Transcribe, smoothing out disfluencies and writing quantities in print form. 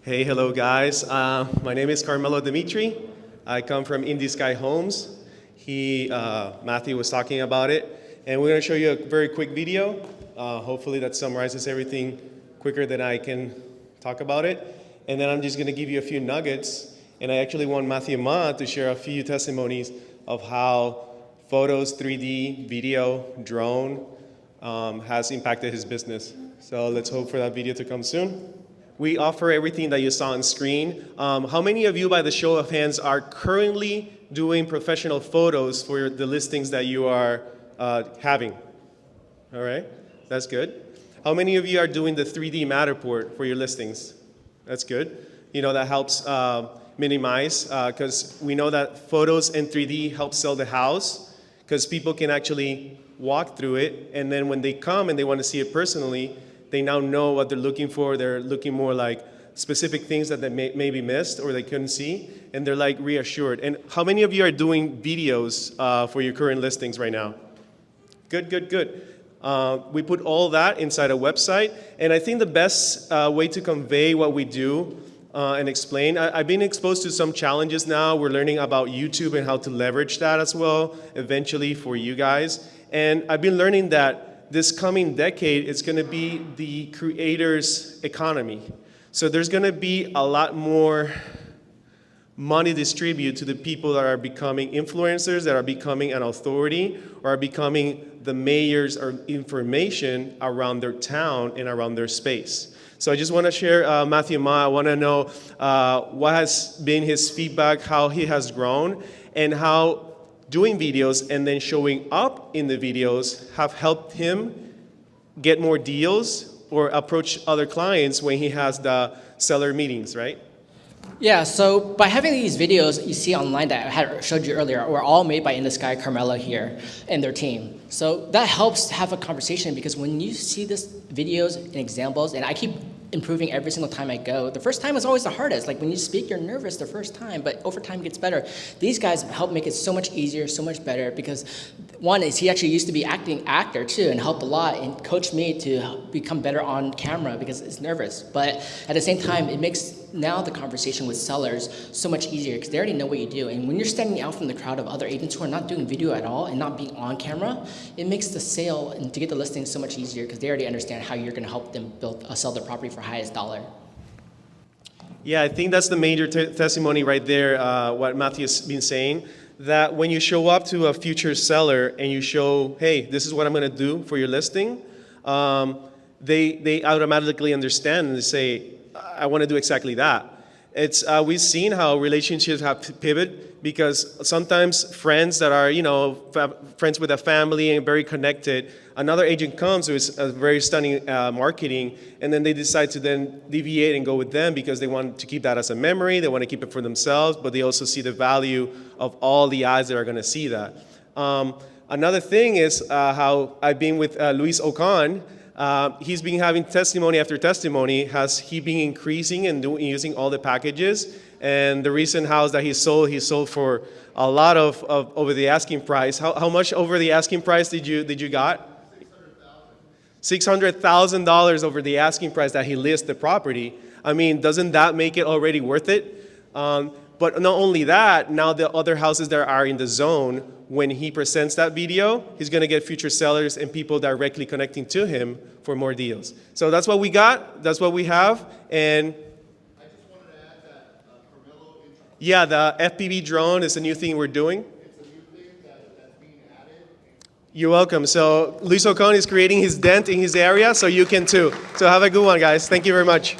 Hey, hello guys. My name is Carmelo De Mitri. I come from Indie Sky Homes. Matthew was talking about it, and we're going to show you a very quick video. Hopefully that summarizes everything quicker than I can talk about it. And then I'm just going to give you a few nuggets. And I actually want Matthew Ma to share a few testimonies of how photos, 3D, video, drone has impacted his business. So let's hope for that video to come soon. We offer everything that you saw on screen. How many of you, by the show of hands, are currently doing professional photos for the listings that you are having? All right, that's good. How many of you are doing the 3D Matterport for your listings? That's good. You know, that helps minimize, because we know that photos and 3D help sell the house, because people can actually walk through it, and then when they come and they want to see it personally, they now know what they're looking for. They're looking more like specific things that they maybe missed or they couldn't see, and they're like reassured. And how many of you are doing videos for your current listings right now? Good, good, good. We put all that inside a website, and I think the best way to convey what we do and explain, I've been exposed to some challenges now. We're learning about YouTube and how to leverage that as well, eventually for you guys. And I've been learning that this coming decade, it's going to be the creator's economy. So there's going to be a lot more money distributed to the people that are becoming influencers, that are becoming an authority, or are becoming the mayors of information around their town and around their space. So I just want to share Matthew Ma. I want to know what has been his feedback, how he has grown, and how doing videos and then showing up in the videos have helped him get more deals or approach other clients when he has the seller meetings, right? Yeah, so by having these videos you see online that I had showed you earlier were all made by In the Sky, Carmelo here, and their team. So that helps have a conversation, because when you see this videos and examples, and I keep improving every single time I go. The first time is always the hardest. Like when you speak, you're nervous the first time, but over time it gets better. These guys help make it so much easier, so much better, because one is he actually used to be actor too, and helped a lot and coached me to become better on camera because it's nervous. But at the same time, it makes now the conversation with sellers so much easier because they already know what you do. And when you're standing out from the crowd of other agents who are not doing video at all and not being on camera, it makes the sale and to get the listing so much easier because they already understand how you're going to help them sell their property for highest dollar. Yeah, I think that's the major testimony right there, what Matthew's been saying, that when you show up to a future seller and you show, hey, this is what I'm going to do for your listing, they automatically understand and they say, I want to do exactly that. We've seen how relationships have to pivot, because sometimes friends that are, friends with a family and very connected, another agent comes with a very stunning marketing, and then they decide to then deviate and go with them because they want to keep that as a memory, they want to keep it for themselves, but they also see the value of all the eyes that are going to see that. Another thing is how I've been with Luis Ocon. He's been having testimony after testimony. Has he been increasing and using all the packages? And the recent house that he sold for a lot of over the asking price. How much over the asking price did you got? $600,000 over the asking price that he lists the property. I mean, doesn't that make it already worth it? But not only that, now the other houses that are in the zone, when he presents that video, he's going to get future sellers and people directly connecting to him for more deals. So that's what we got. That's what we have. And I just wanted to add that Carmelo. Yeah, the FPV drone is a new thing we're doing. It's a new thing that's being added. You're welcome. So Luis Ocon is creating his dent in his area, so you can too. So have a good one, guys. Thank you very much.